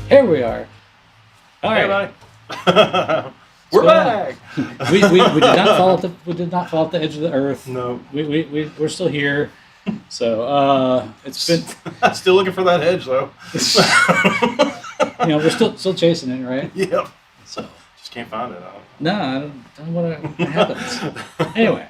Here we are. All Hey, right. buddy. What's We're going on? back. We did not fall off the edge of the earth. No. We're still here. So it's been Still looking for that edge, though. we're still chasing it, right? Yep. So Just can't find it. no, I don't know what happens. Anyway.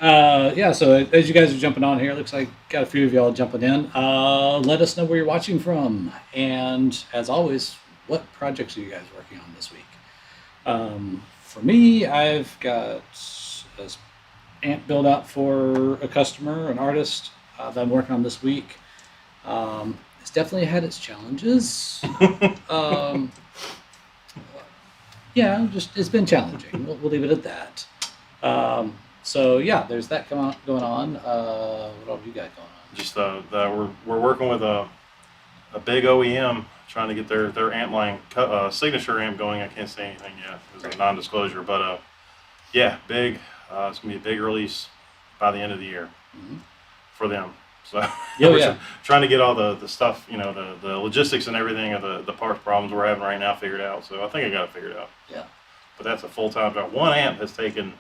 So as you guys are jumping on here, it looks like got a few of y'all jumping in. Let us know where you're watching from, and as always, what projects are you guys working on this week? For me, I've got an amp build out for a customer, an artist that I'm working on this week. It's definitely had its challenges. It's been challenging. We'll leave it at that. So there's that going on. What else you got going on? Just we're working with a big OEM trying to get their amp line signature amp going. I can't say anything yet. It was a non-disclosure, but big. It's gonna be a big release by the end of the year for them. So we're trying to get all the stuff, the logistics and everything of the parts problems we're having right now figured out. So I think I got it figured out. Yeah. But that's a full-time job. One amp has taken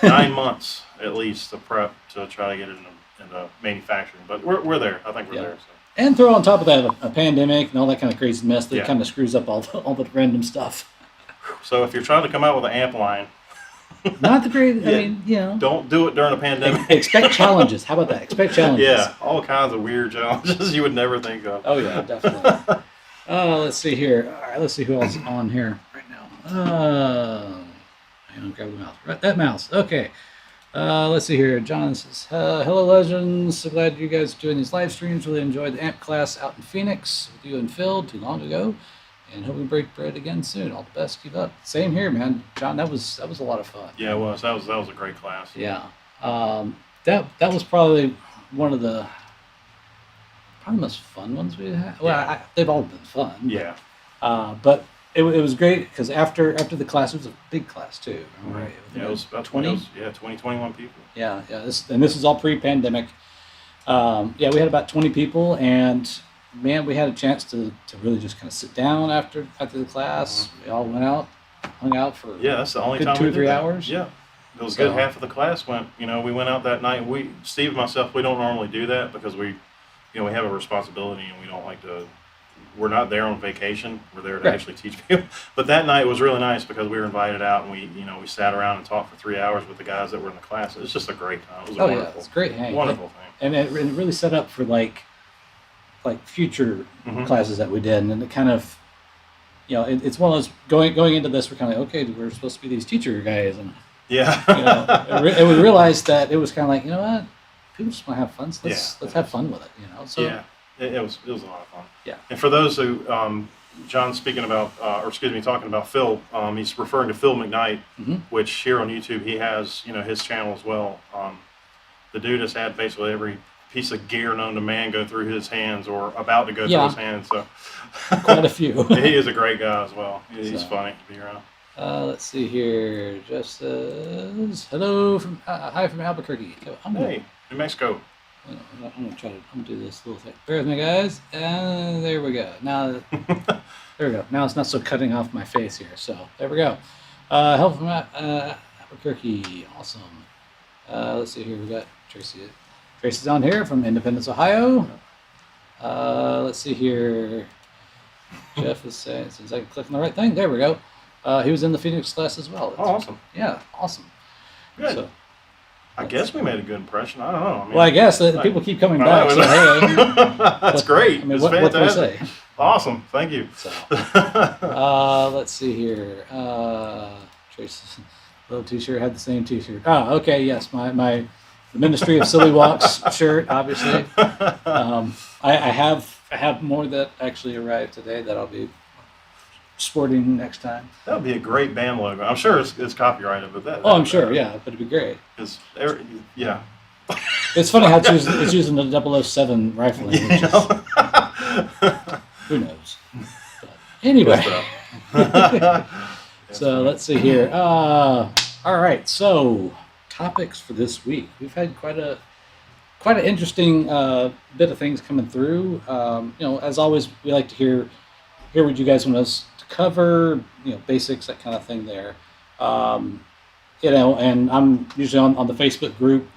9 months at least to prep to try to get it into manufacturing. But we're there. I think we're there. So. And throw on top of that a pandemic and all that kind of crazy mess that kind of screws up all the random stuff. So if you're trying to come out with an amp line, not the great. I mean, don't do it during a pandemic. Expect challenges. How about that? Expect challenges. Yeah, all kinds of weird challenges you would never think of. Oh yeah, definitely. Let's see here. All right, let's see who else is on here right now. Hang on, grab the mouse. Right, that mouse. Okay. Let's see here. John says, hello, legends. So glad you guys are doing these live streams. Really enjoyed the AMP class out in Phoenix with you and Phil too long ago. And hope we break bread again soon. All the best. Keep up. Same here, man. John, that was a lot of fun. Yeah, it was. That was a great class. Yeah. That was probably one of the most fun ones we had. Well, they've all been fun. Yeah. But it was great because after the class, it was a big class too. Right? Yeah, it was about 20. 21 people. Yeah. This is all pre-pandemic. We had about 20 people, and man, we had a chance to really just kind of sit down after the class. We all went out, hung out for that's the only good time 2 we or did 3 that. hours. Yeah. It was good. Half of the class went. We went out that night. Steve and myself, we don't normally do that because we have a responsibility and we don't like to. We're not there on vacation. We're there to actually teach people. But that night was really nice because we were invited out and we sat around and talked for 3 hours with the guys that were in the class. It was just a great time. It was wonderful. It's great. Hang. Wonderful thing. And it really set up for like future classes that we did, and then it kind of, it's one of those going into this. We're kind of like, okay, we're supposed to be these teacher guys, and and we realized that it was kind of like, what, people just want to have fun. So let's have fun with it, So it was a lot of fun. Yeah. And for those who, John's talking about Phil. He's referring to Phil McKnight, which here on YouTube he has his channel as well. The dude has had basically every piece of gear known to man go through his hands or about to go through his hands. So quite a few. He is a great guy as well. He's funny to be around. Let's see here. Just says hello from hi from Albuquerque. Hey, New Mexico. I'm gonna do this little thing. Bear with me, guys. And there we go. Now, there we go. Now it's not so cutting off my face here. So there we go. Help from Albuquerque. Awesome. Let's see here. We got Tracy. Tracy's on here from Independence, Ohio. Let's see here. Jeff is saying, since I can click on the right thing, there we go. He was in the Phoenix class as well. Awesome. Yeah, awesome. Good. So, I guess we made a good impression. I don't know. I guess people keep coming back. So, hey, that's great. What can I say? Awesome. Thank you. So, let's see here. Tracy's little T-shirt had the same T-shirt. Okay. Yes, the Ministry of Silly Walks shirt, obviously. I have more that actually arrived today that I'll be sporting next time. That would be a great band logo. I'm sure it's copyrighted, but that. I'm sure, but it'd be great. It's funny how it's using the 007 rifling. Who knows? But anyway. So let's see here. All right, so topics for this week. We've had quite an interesting bit of things coming through. As always, we like to hear here what you guys want us to cover, basics, that kind of thing there. Um, and I'm usually on the Facebook group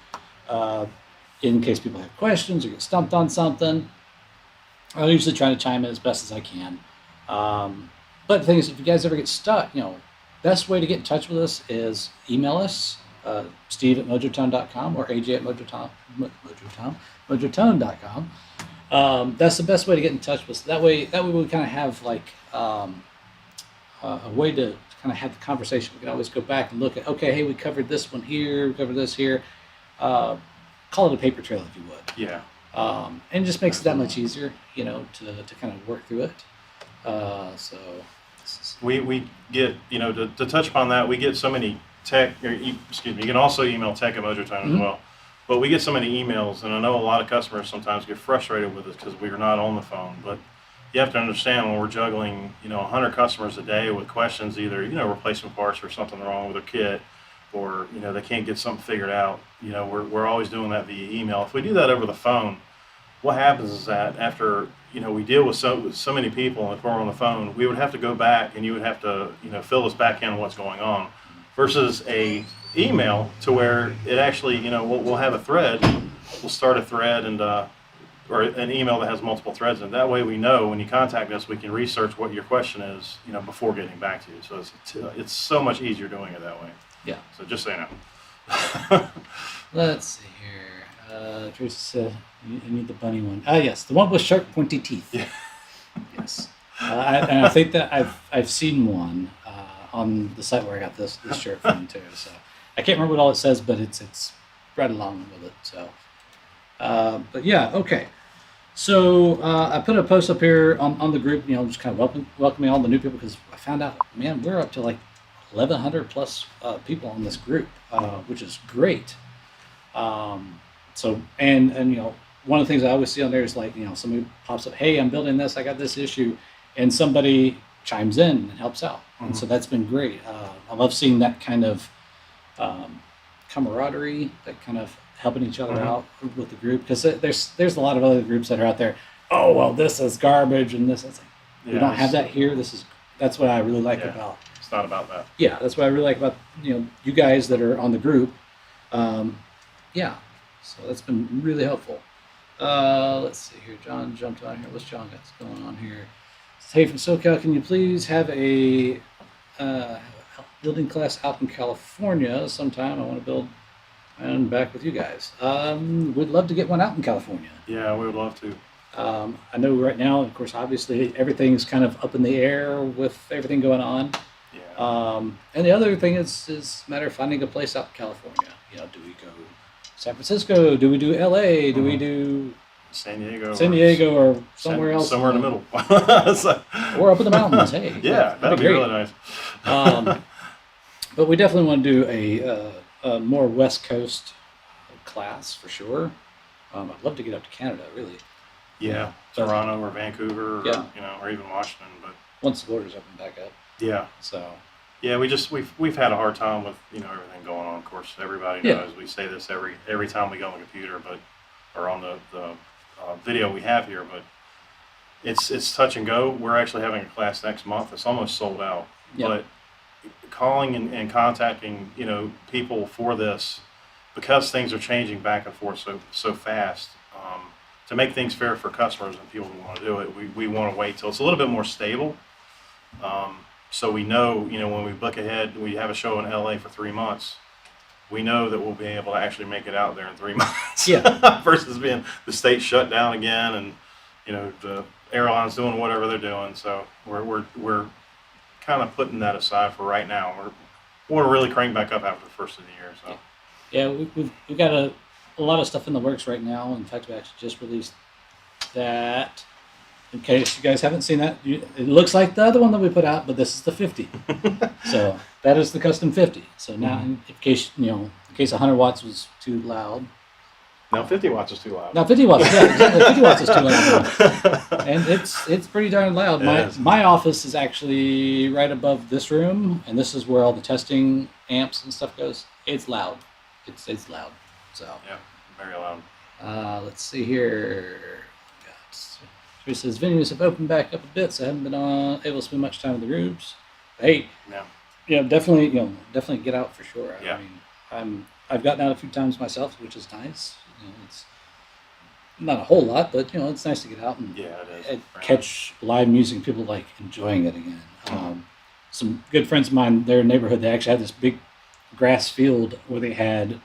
in case people have questions or get stumped on something. I'll usually try to chime in as best as I can. But the thing is, if you guys ever get stuck, best way to get in touch with us is email us, Steve at Mojotone.com or AJ at Mojotone.com. That's the best way to get in touch with us. That way we kind of have like a way to kind of have the conversation. We can always go back and look at, okay, hey, we covered this one here, we covered this here. Call it a paper trail if you would. Yeah. And it just makes it that much easier, to kind of work through it. So we get, to touch upon that, we get so many you can also email tech at Mojotone as well. But we get so many emails, and I know a lot of customers sometimes get frustrated with us because we're not on the phone. But you have to understand when we're juggling, 100 customers a day with questions, either, replacement parts or something wrong with their kit, or, they can't get something figured out. We're always doing that via email. If we do that over the phone, what happens is that after, we deal with so many people, and if we're on the phone, we would have to go back and you would have to, fill us back in what's going on, versus a email to where it actually, we'll have a thread, we'll start a thread and, or an email that has multiple threads in it. That way we know when you contact us, we can research what your question is, before getting back to you. So it's so much easier doing it that way. yeah. So just so you know. Let's see here. Tracy said, you need the bunny one. Yes, the one with sharp, pointy teeth. Yeah. Yes. And I think that I've seen one on the site where I got this shirt from too. So I can't remember what all it says, but it's right along with it. So, but yeah, okay. So I put a post up here on the group, just kind of welcoming all the new people, because I found out, man, we're up to like 1,100 plus people on this group, which is great. So and one of the things I always see on there is like, somebody pops up, hey, I'm building this, I got this issue, and somebody chimes in and helps out. And so that's been great. I love seeing that kind of camaraderie, that kind of helping each other out with the group, because there's a lot of other groups that are out there. Oh, well, this is garbage and this is like, we don't have that here. That's what I really like about. It's not about that. Yeah, that's what I really like about you guys that are on the group. Yeah, so that's been really helpful. Let's see here. John jumped on here. What's John got going on here? Hey, from SoCal, can you please have a building class out in California sometime? I want to build and back with you guys. We'd love to get one out in California. Yeah, we would love to. I know right now, of course, obviously everything's kind of up in the air with everything going on. Yeah. And the other thing is a matter of finding a place out in California. Do we go San Francisco? Do we do LA? Do we do San Diego or somewhere else? Somewhere in the middle. Or up in the mountains. Hey. Yeah, that'd be really nice. But we definitely want to do a more West Coast class for sure. I'd love to get up to Canada, really. Yeah, Toronto or Vancouver, or, or even Washington. But once the borders open back up. Yeah. So. Yeah, we've had a hard time with everything going on. Of course, everybody knows we say this every time we go on the computer, or on the video we have here. But it's touch and go. We're actually having a class next month. It's almost sold out. Yep. But calling and contacting people for this, because things are changing back and forth so fast. To make things fair for customers and people who want to do it, we want to wait till it's a little bit more stable. So we know, when we book ahead, we have a show in LA for 3 months. We know that we'll be able to actually make it out there in 3 months. Yeah. Versus being the state shut down again, and the airlines doing whatever they're doing. So we're kind of putting that aside for right now. We want to really crank back up after the first of the year. So. Yeah, we've got a lot of stuff in the works right now. In fact, we actually just released that. In case you guys haven't seen that, it looks like the other one that we put out, but this is the 50. So that is the custom 50. So now, in case 100 watts was too loud. Now 50 watts is too loud. Now 50 watts, yeah, exactly. 50 watts is too loud. And it's pretty darn loud. My office is actually right above this room, and this is where all the testing amps and stuff goes. It's loud. It's loud. So yeah, very loud. Let's see here. He says venues have opened back up a bit, so I haven't been able to spend much time with the groups. Hey, Yeah. definitely, definitely get out for sure. Yeah. I mean, I've gotten out a few times myself, which is nice. It's not a whole lot, but it's nice to get out and, Yeah, it is. and Very catch live music. And people like enjoying it again. Mhm. Some good friends of mine, their neighborhood, they actually had this big grass field where they had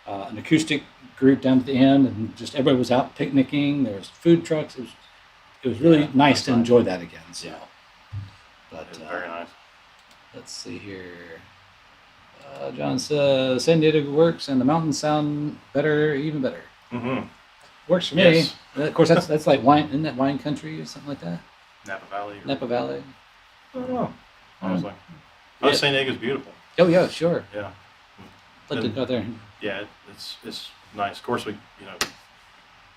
an acoustic group down at the end, and just everybody was out picnicking. There was food trucks. It was really Yeah, nice that's to nice. enjoy that again. So, Yeah. but It's very nice. let's see here. John says San Diego works, and the mountains sound better, even better. Mm-hmm. Works for Yes. me. Of course, that's like wine. Isn't that wine country or something like that? Napa Valley. Napa Valley. I don't know. Honestly. Yeah. San Diego's beautiful. Oh yeah, sure. Yeah. Like to go there. Yeah, it's nice. Of course,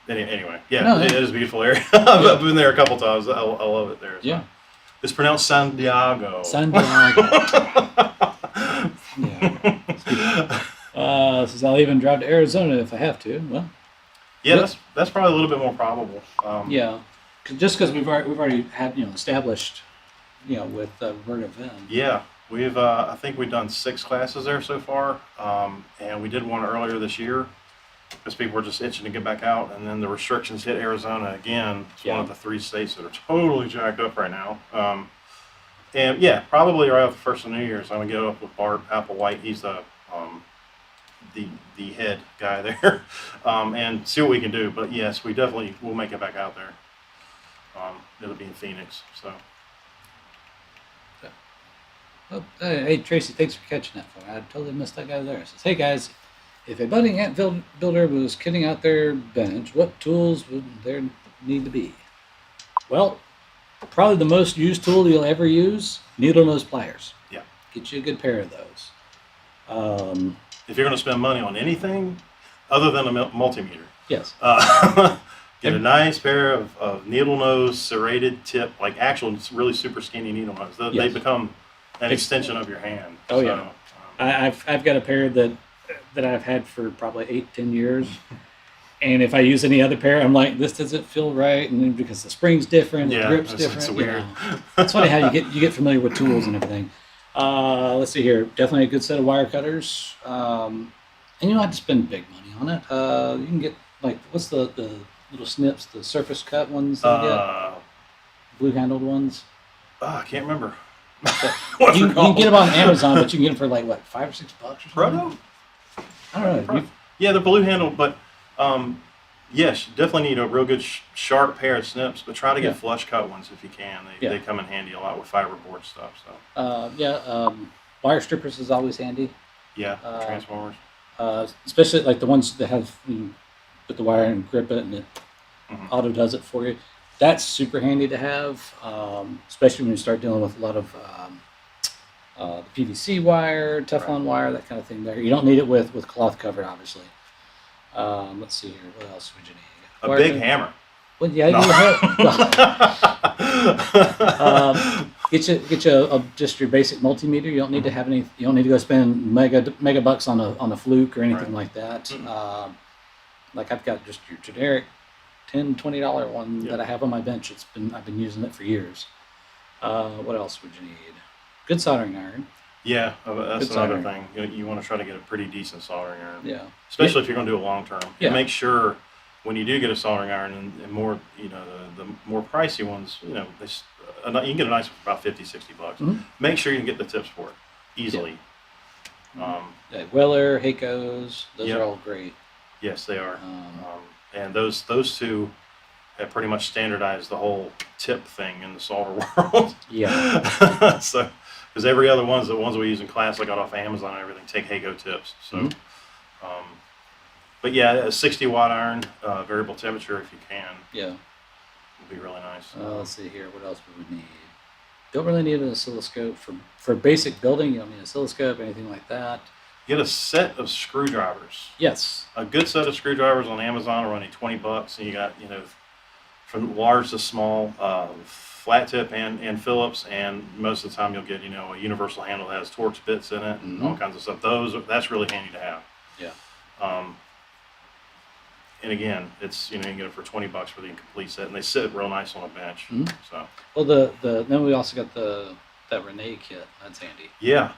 anyway, yeah, No, it yeah. is a beautiful area. I've been there a couple times. I love it there. Yeah. It's pronounced San Diego. San Diego. Yeah. Says I'll even drive to Arizona if I have to. Well, Yeah, that's probably a little bit more probable. yeah, just because we've already had established with Roberta Venn. Yeah, I think we've done 6 classes there so far, and we did one earlier this year because people were just itching to get back out, and then the restrictions hit Arizona again. It's one Yeah. of the 3 states that are totally jacked up right now. And yeah, probably right after the first of New Year's, I'm gonna get up with Bart Applewhite. He's the head guy there, and see what we can do. But yes, we definitely will make it back out there. It'll be in Phoenix, so. Oh, hey Tracy, thanks for catching that for me. I totally missed that guy there. It says, hey guys, if a budding ant builder was kitting out their bench, what tools would there need to be? Well, probably the most used tool you'll ever use, needle nose pliers. Yeah. Get you a good pair of those. If you're going to spend money on anything other than a multimeter, Yes. get a nice pair of needle nose serrated tip, like actual really super skinny needle nose. They Yes. become an extension of your hand. Oh, yeah. I've got a pair that I've had for probably 8-10 years. And if I use any other pair, I'm like, this doesn't feel right, and then because the spring's different, the Yeah, grip's it's different. weird. It's funny how you get familiar with tools and everything. Let's see here. Definitely a good set of wire cutters, and you don't have to spend big money on it. You can get like what's the little snips, the surface cut ones that you get, blue handled ones. I can't remember. You can get them on Amazon, but you can get them for like what, $5 or $6 or something. Proto? I don't know. Yeah, they're blue handled, but yes, you definitely need a real good sharp pair of snips, but try to get Yeah. flush cut ones if you can. Yeah. They come in handy a lot with fiberboard stuff. So Wire strippers is always handy, yeah, transformers. especially like the ones that have you put the wire and grip it, and it Mhm. auto does it for you. That's super handy to have, especially when you start dealing with a lot of the PVC wire, Teflon wire, that kind of thing. There, you don't need it with cloth covered, obviously. Let's see here. What else would you need? A Wire big cut- hammer. Well, yeah, No. get you just your basic multimeter. You don't need to have any. You don't need to go spend mega bucks on a fluke or anything Right. like that. Like I've got just your generic $10-$20 one Yep. that I have on my bench. I've been using it for years. What else would you need? Good soldering iron. Yeah, that's Good another soldering. thing. You want to try to get a pretty decent soldering iron, Yeah. especially if you're going to do it long term. Yeah. And make sure when you do get a soldering iron and more, the more pricey ones, you can get a nice one for about $50-$60. Mhm. Make sure you can get the tips for it easily. Yeah, Weller, Heiko's, those Yep. are all great. Yes, they are. Um, And those two have pretty much standardized the whole tip thing in the solder world. Yeah. So, because every other the ones we use in class, I got off Amazon and everything, take Hago tips. So, Mhm. but yeah, a 60-watt iron, variable temperature if you can, Yeah. would be really nice. Let's see here. What else would we need? Don't really need an oscilloscope for basic building. You don't need an oscilloscope, anything like that. Get a set of screwdrivers. Yes. A good set of screwdrivers on Amazon are only $20, and you got from large to small, flat tip and Phillips, and most of the time you'll get a universal handle that has Torx bits in it and all kinds of stuff. That's really handy to have. Yeah. and again, it's you can get it for $20 for the complete set, and they sit real nice on a bench. Mhm. So Well, then we also got that Renee kit. That's handy. yeah,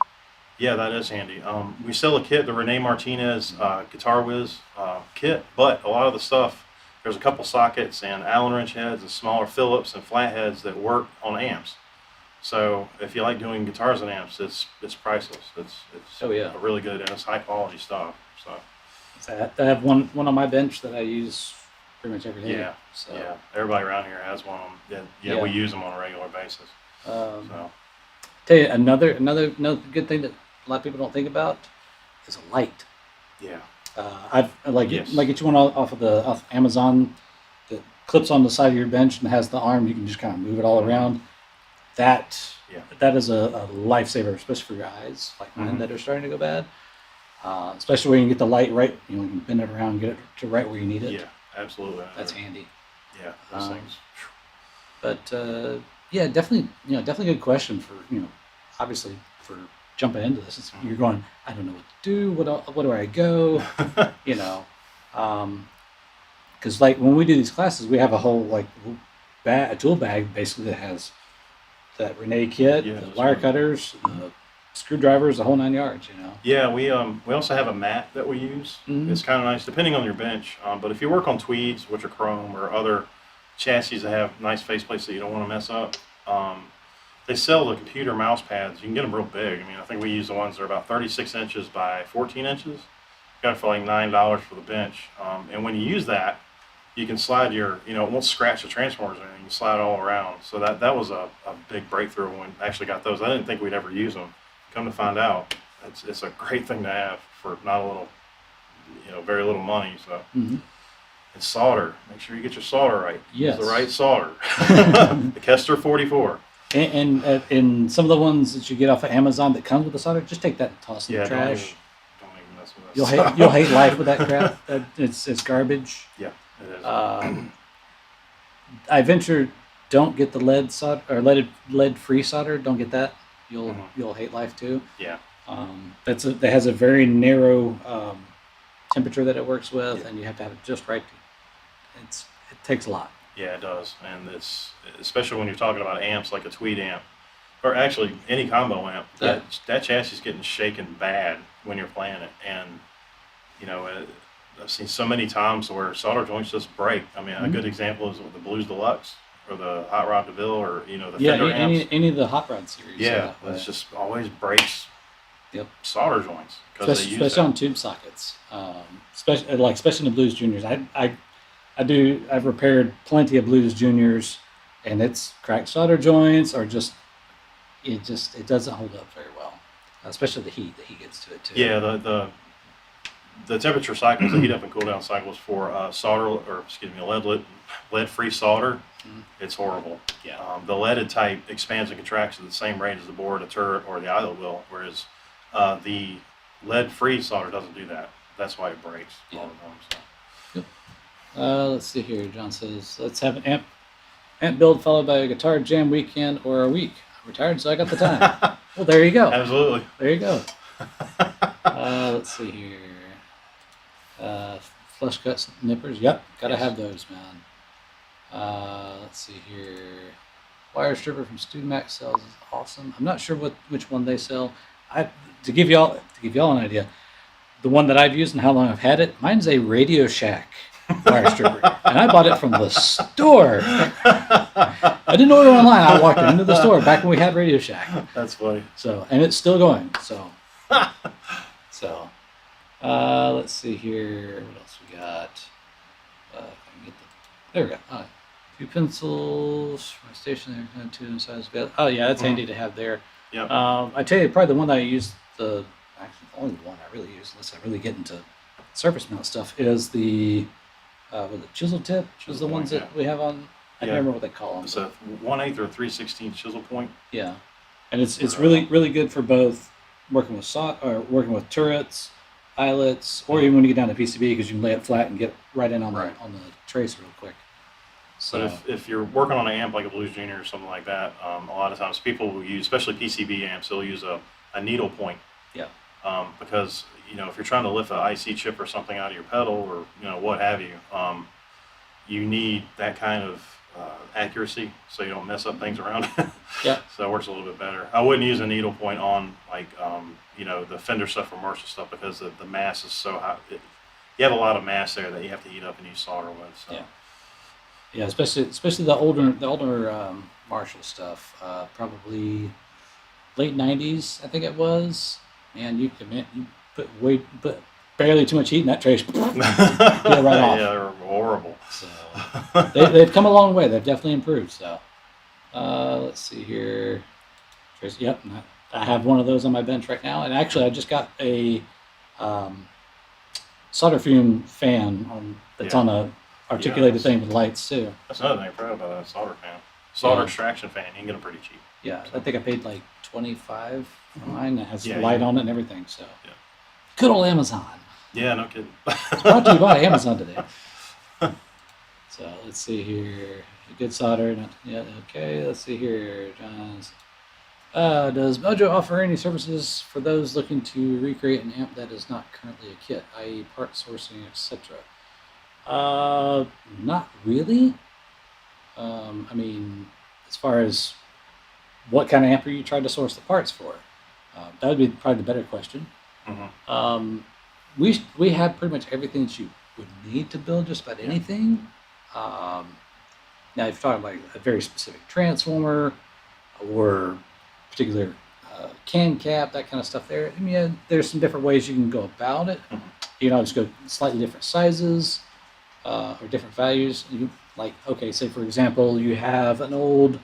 yeah, that is handy. We sell a kit, the Renee Martinez Guitar Whiz kit, but a lot of the stuff, there's a couple sockets and Allen wrench heads and smaller Phillips and flatheads that work on amps. So if you like doing guitars and amps, it's priceless. It's Oh, yeah. a really good and it's high quality stuff. So So I have one on my bench that I use pretty much every day. yeah, So yeah, everybody around here has one of them. Yeah, Yeah. we use them on a regular basis. So tell you another good thing that a lot of people don't think about is a light. yeah, I've Yes. get you one off Amazon that clips on the side of your bench and has the arm. You can just kind of move it all around. That Yeah. that is a lifesaver, especially for your eyes like mine Mhm. that are starting to go bad. Especially when you get the light right, you can bend it around and get it to right where you need it. yeah, absolutely. That's handy. Yeah, those things. But yeah, definitely a good question for obviously for jumping into this. You're going, I don't know what to do. What do I go? You know, because like when we do these classes, we have a whole like a tool bag basically that has that Renee kit, Yeah, the that's wire right. cutters, the screwdrivers, the whole 9 yards. Yeah, we also have a mat that we use. Mhm. It's kind of nice depending on your bench. But if you work on tweeds, which are chrome, or other chassis that have nice faceplates that you don't want to mess up, they sell the computer mouse pads. You can get them real big. I mean, I think we use the ones that are about 36 inches by 14 inches. Got it for like $9 for the bench. And when you use that, you can slide your, it won't scratch the transformers or anything. You slide it all around. So that was a big breakthrough when we actually got those. I didn't think we'd ever use them. Come to find out, it's a great thing to have for not a little, very little money. So, Mm-hmm. and solder. Make sure you get your solder right. Yes. Use the right solder. The Kester 44. And some of the ones that you get off of Amazon that comes with the solder, just take that and toss in Yeah, the trash. don't even mess with that. You'll hate life with that crap. It's garbage. Yeah, it is. I venture, don't get the lead solder or lead free solder. Don't get that. You'll hate life too. Yeah. That has a very narrow temperature that it works with, Yeah. and you have to have it just right. It takes a lot. Yeah, it does, and it's especially when you're talking about amps like a Tweed amp, or actually any combo amp. That chassis is getting shaken bad when you're playing it, and I've seen so many times where solder joints just break. I mean, a good example is with the Blues Deluxe or the Hot Rod DeVille or the Fender amps. any of the Hot Rod series. Yeah, it's just always breaks. Yep. Solder joints because they use Especially that. on tube sockets. Especially in the Blues Juniors. I've repaired plenty of Blues Juniors, and it's cracked solder joints or it doesn't hold up very well. Especially the heat gets to it too. Yeah, the temperature cycles, the heat up and cool down cycles for lead free solder, it's horrible. Yeah. The leaded type expands and contracts at the same rate as the bore, the turret, or the idler will, whereas the lead free solder doesn't do that. That's why it breaks all the time. So. Let's see here. John says, let's have an amp build followed by a guitar jam weekend or a week. I'm retired, so I got the time. Well, there you go. Absolutely. There you go. Let's see here. Flush cut nippers. Yep, gotta have those, man. Let's see here. Wire stripper from StudMax sells is awesome. I'm not sure which one they sell. To give y'all an idea, the one that I've used and how long I've had it, mine's a Radio Shack wire stripper, and I bought it from the store. I didn't order online. I walked into the store back when we had Radio Shack. That's funny. So, and it's still going. So, let's see here. What else we got? If I can get there we go. All right. 2 pencils for my station there. 2 inside. Oh yeah, that's handy to have there. Yep. I tell you, probably the one that I use actually the only one I really use, unless I really get into surface mount stuff, is the chisel tip. Is the ones that we have on. I can't remember what they call them. It's a 1/8 or 3/16 chisel point. Yeah, and it's really good for both working with turrets, eyelets, or even when you get down to PCB because you can lay it flat and get right in on the trace real quick. So But if you're working on an amp like a Blues Junior or something like that, a lot of times people will use, especially PCB amps, they'll use a needle point. yeah, Because if you're trying to lift an IC chip or something out of your pedal or, what have you, you need that kind of accuracy so you don't mess up things around it. Yeah. So it works a little bit better. I wouldn't use a needle point on like, the fender stuff or Marshall stuff because the mass is so high. You have a lot of mass there that you have to heat up and use solder with. So. Yeah. Yeah, especially the older Marshall stuff, probably late '90s, I think it was. Man, you put barely too much heat in that trace, get it right off. Yeah, they're horrible. So they've come a long way. They've definitely improved. So let's see here. Trace, yep, I have one of those on my bench right now, and actually I just got a solder fume fan that's on a articulated thing with lights too. That's another thing I forgot about that solder fan. Solder Yeah. extraction fan, you can get them pretty cheap. Yeah, I think I paid like $25 for mine. It has Yeah, light yeah. on it and everything. So Yeah. good old Amazon. Yeah, no kidding. It's brought to you by Amazon today. So let's see here. Good solder. Yeah, okay. Let's see here. John's. Does Mojo offer any services for those looking to recreate an amp that is not currently a kit, i.e., part sourcing, etc.? Not really. I mean, as far as what kind of amp are you trying to source the parts for? That would be probably the better question. Mm-hmm. We have pretty much everything that you would need to build just about anything. Now, if you're talking like a very specific transformer or particular can cap, that kind of stuff there, I mean, there's some different ways you can go about it. Mm-hmm. You know, just go slightly different sizes or different values. Okay, say for example, you have an old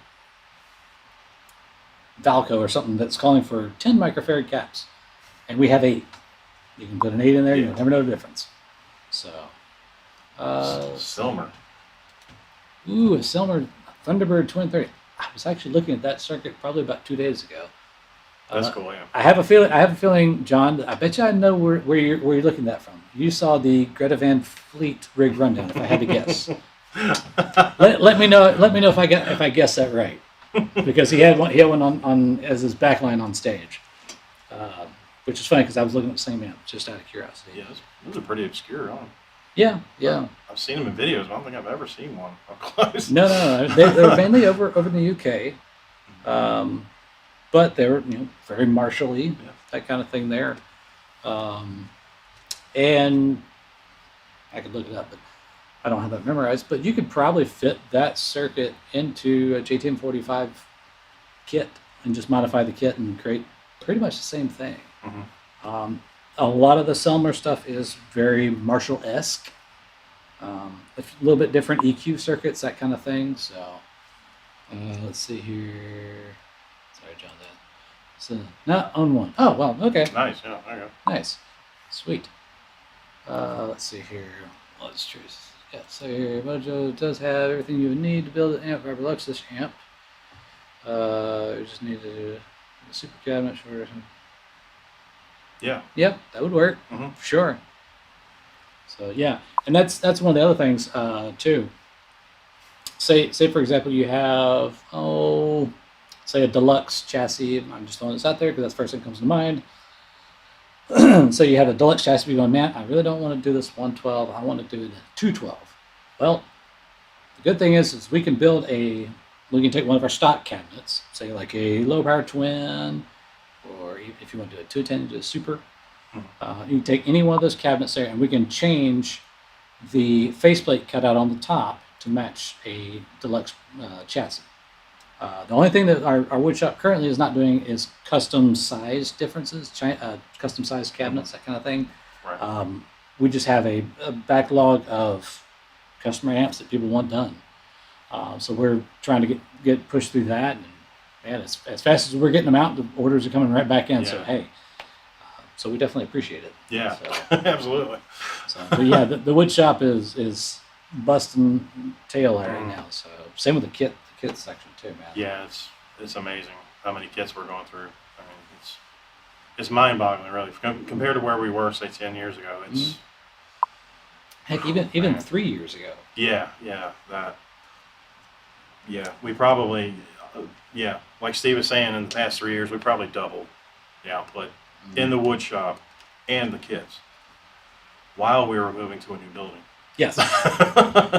Valco or something that's calling for 10 microfarad caps, and we have 8. You can put an 8 in there, you'll never know the difference. So, Silmer. Ooh, a Selmer Thunderbird 2030. I was actually looking at that circuit probably about 2 days ago. That's cool, yeah. I have a feeling, John. I bet you I know where you're looking at from. You saw the Greta Van Fleet rig rundown. If I had to guess, let me know. Let me know if I guess that right, because he had one on as his backline on stage, which is funny because I was looking at the same amp just out of curiosity. Yeah, those are pretty obscure, huh? Yeah. I've seen them in videos, but I don't think I've ever seen one up close. No. They're mainly over in the UK. But they were, very Marshall-y, that kind of thing there. And I could look it up, but I don't have that memorized. But you could probably fit that circuit into a JTM45 kit and just modify the kit and create pretty much the same thing. Mm-hmm. A lot of the Selmer stuff is very Marshall-esque. A little bit different EQ circuits, that kind of thing. So let's see here. Sorry, John. So not on one. Oh well, okay. Nice, yeah, there you go. Nice, sweet. Let's see here. Let's choose. Yeah, so here Mojo does have everything you would need to build an amp for Luxus amp. You just need a super cabinet shorter. Yeah. Yep, that would work for sure. So yeah, and that's one of the other things too. Say for example you have say a deluxe chassis. I'm just throwing this out there because that's the first thing that comes to mind. So you have a deluxe chassis going, man, I really don't want to do this 112. I want to do the 212. Well, the good thing is we can we can take one of our stock cabinets, say like a low power twin, or if you want to do a 210, do a super. You can take any one of those cabinets there, and we can change the faceplate cutout on the top to match a deluxe chassis. The only thing that our wood shop currently is not doing is custom size differences, custom size cabinets, that kind of thing. Right. We just have a backlog of customer amps that people want done. So we're trying to get pushed through that. And man, as fast as we're getting them out, the orders are coming right back in. Yeah. So hey, so we definitely appreciate it. Yeah, So, absolutely. but yeah, the wood shop is busting tail right now. So same with the kit section too, man. Yeah, it's amazing how many kits we're going through. I mean, it's mind-boggling, really, compared to where we were, say, 10 years ago. It's Heck, even 3 years ago. yeah, we probably like Steve was saying, in the past 3 years, we probably doubled the output in the wood shop and the kits while we were moving to a new building. Yes.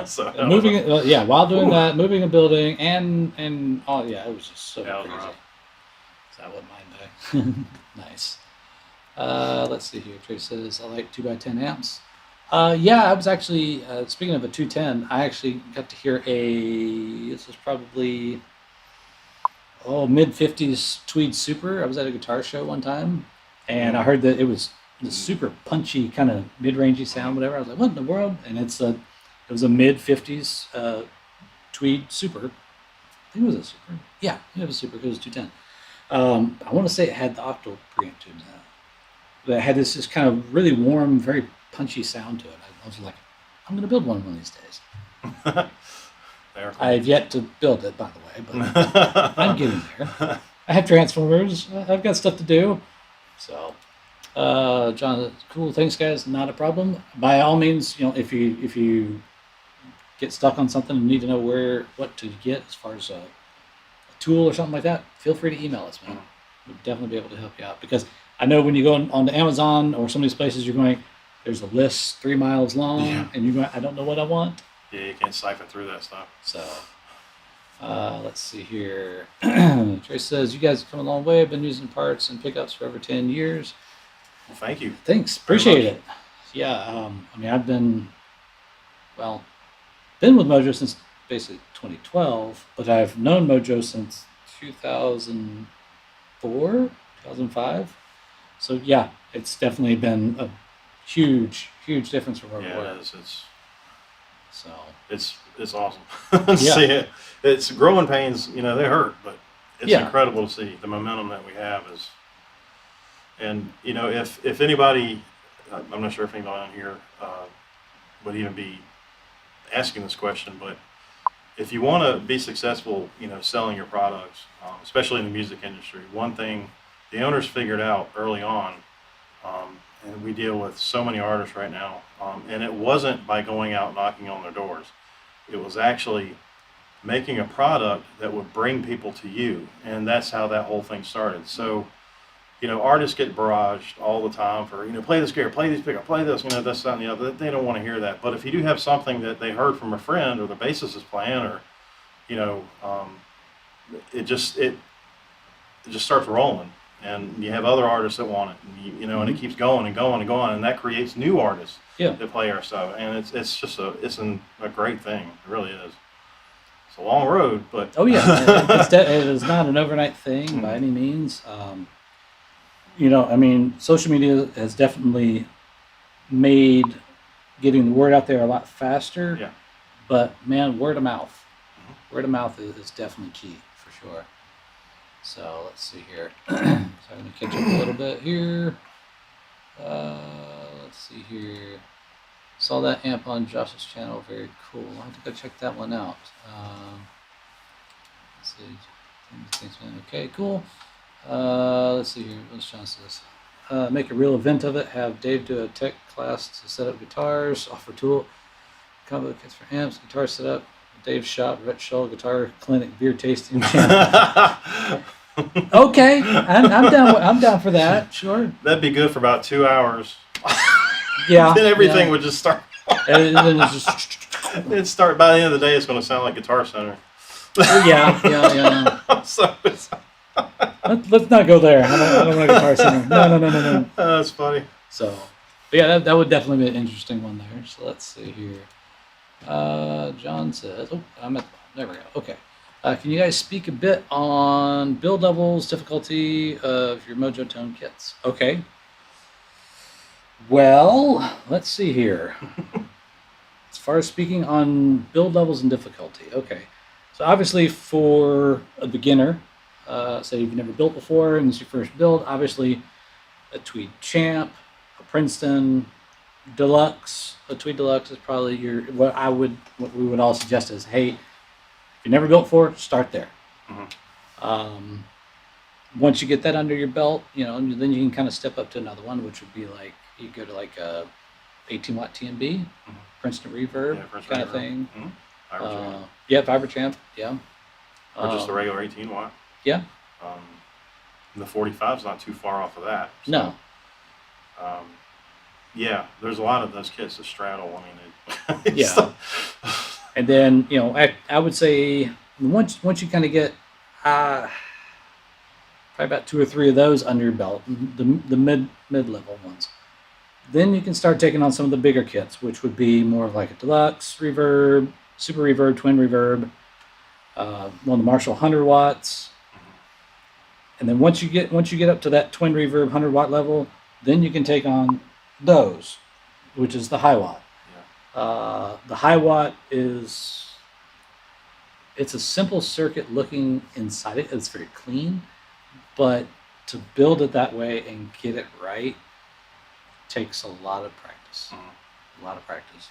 So Moving, yeah, while doing that, moving a building, and oh yeah, it was just so Yeah, it was crazy. rough. So I wouldn't mind that. Nice. Let's see here. Trey says I like 2x10 amps. Yeah, I was actually speaking of a 210. I actually got to hear this was probably mid 50s Tweed Super. I was at a guitar show one time, and I heard that it was the super punchy kind of mid-rangey sound, whatever. I was like, what in the world? And it was a mid 50s Tweed Super. I think it was a Super. Yeah, it was Super. It was 210. I want to say it had the octal preamp tubes in it. But it had this kind of really warm, very punchy sound to it. I was like, I'm going to build one of these days. I have yet to build it, by the way, but I'm getting there. I have transformers. I've got stuff to do. So, John, cool. Thanks, guys. Not a problem. By all means, if you get stuck on something and need to know what to get as far as a tool or something like that, feel free to email us, man. We'll definitely be able to help you out, because I know when you go onto Amazon or some of these places, you're going, there's a list 3 miles long, and you're going, I don't know what I want. Yeah, you can't siphon through that stuff. So, let's see here. Trace says, you guys have come a long way. I've been using parts and pickups for over 10 years. Well, thank you. Thanks. Appreciate it. Yeah, I mean, I've been with Mojo since basically 2012, but I've known Mojo since 2004, 2005. So, yeah, it's definitely been a huge, huge difference from where we were. Yeah, it is. So it's awesome. See it. It's growing pains. They hurt, but it's incredible to see the momentum that we have. And if anybody, I'm not sure if anybody on here would even be asking this question, but if you want to be successful, selling your products, especially in the music industry, one thing the owners figured out early on. And we deal with so many artists right now. And it wasn't by going out knocking on their doors. It was actually making a product that would bring people to you. And that's how that whole thing started. So, artists get barraged all the time for, play this gear, play these pickup, play this, this, that, and the other. They don't want to hear that. But if you do have something that they heard from a friend, or the bassist is playing, or, it just starts rolling. And you have other artists that want it, and and it keeps going and going and going, and that creates new artists that play our stuff, and it's just a great thing. It really is. It's a long road, but it is not an overnight thing by any means. I mean, social media has definitely made getting the word out there a lot faster. Yeah. But man, word of mouth is definitely key for sure. So let's see here. So I'm going to catch up a little bit here. Let's see here. Saw that amp on Josh's channel. Very cool. I'll have to go check that one out. Let's see. Thanks, man. Okay, cool. Let's see here. What's John says? Make a real event of it. Have Dave do a tech class to set up guitars. Offer tool combo kits for amps. Guitar setup. Dave's shop, Rhett Shull Guitar Clinic, beer tasting channel. Okay, I'm down. I'm down for that. Sure. That'd be good for about 2 hours. Yeah. Then everything would just start. And then it's just. It'd start by the end of the day. It's going to sound like Guitar Center. Yeah. So Let's not go there. I don't want a Guitar Center. No. That's funny. So, but yeah, that would definitely be an interesting one there. So let's see here. John says, I'm at the bottom. There we go. Okay. Can you guys speak a bit on build levels, difficulty of your Mojotone kits? Okay. Well, let's see here. As far as speaking on build levels and difficulty, okay. So obviously for a beginner, say you've never built before and it's your first build, obviously a Tweed Champ, a Princeton Deluxe, a Tweed Deluxe is probably what we would all suggest is, hey, if you never built before, start there. Once you get that under your belt, then you can kind of step up to another one, which would be like you go to like a 18-watt TMB, Princeton Reverb kind of thing. Fiber Champ, yeah. Or just the regular 18-watt. Yeah. The 45 is not too far off of that. So. No. Yeah, there's a lot of those kits that straddle. I mean, Yeah. And then, I would say once you kind of get probably about 2 or 3 of those under your belt, the mid level ones, then you can start taking on some of the bigger kits, which would be more like a deluxe reverb, super reverb, twin reverb, one of the Marshall 100 watts. And then once you get up to that twin reverb 100-watt level, then you can take on those, which is the high watt. The high watt it's a simple circuit looking inside it. It's very clean, but to build it that way and get it right takes a lot of practice. A lot of practice.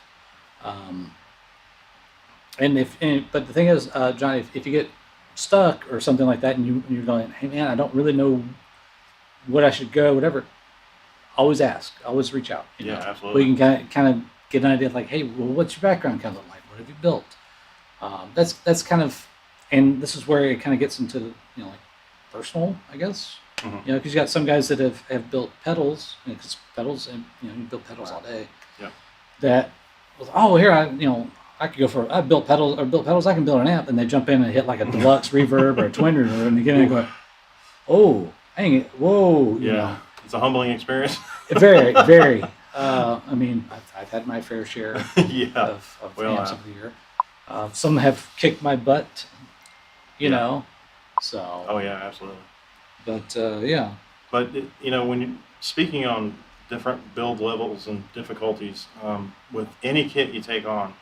But the thing is, John, if you get stuck or something like that, and you're going, hey man, I don't really know what I should go, whatever. Always ask. Always reach out. Yeah, absolutely. But you can kind of get an idea of like, hey, well, what's your background kind of look like? What have you built? That's kind of, and this is where it kind of gets into like personal, I guess. Because you got some guys that have built pedals, because pedals, and you build pedals all day. Yeah. That was, oh, here I could go for, I built pedals, I can build an amp, and they jump in and hit like a deluxe reverb or a twin reverb, and you get in and go, oh, hang it, whoa. Yeah, it's a humbling experience. Very, very. I mean, I've had my fair share of amps over the year. Some have kicked my butt, you know, so. Oh, yeah, absolutely. But, yeah. But, when you're speaking on different build levels and difficulties, with any kit you take on,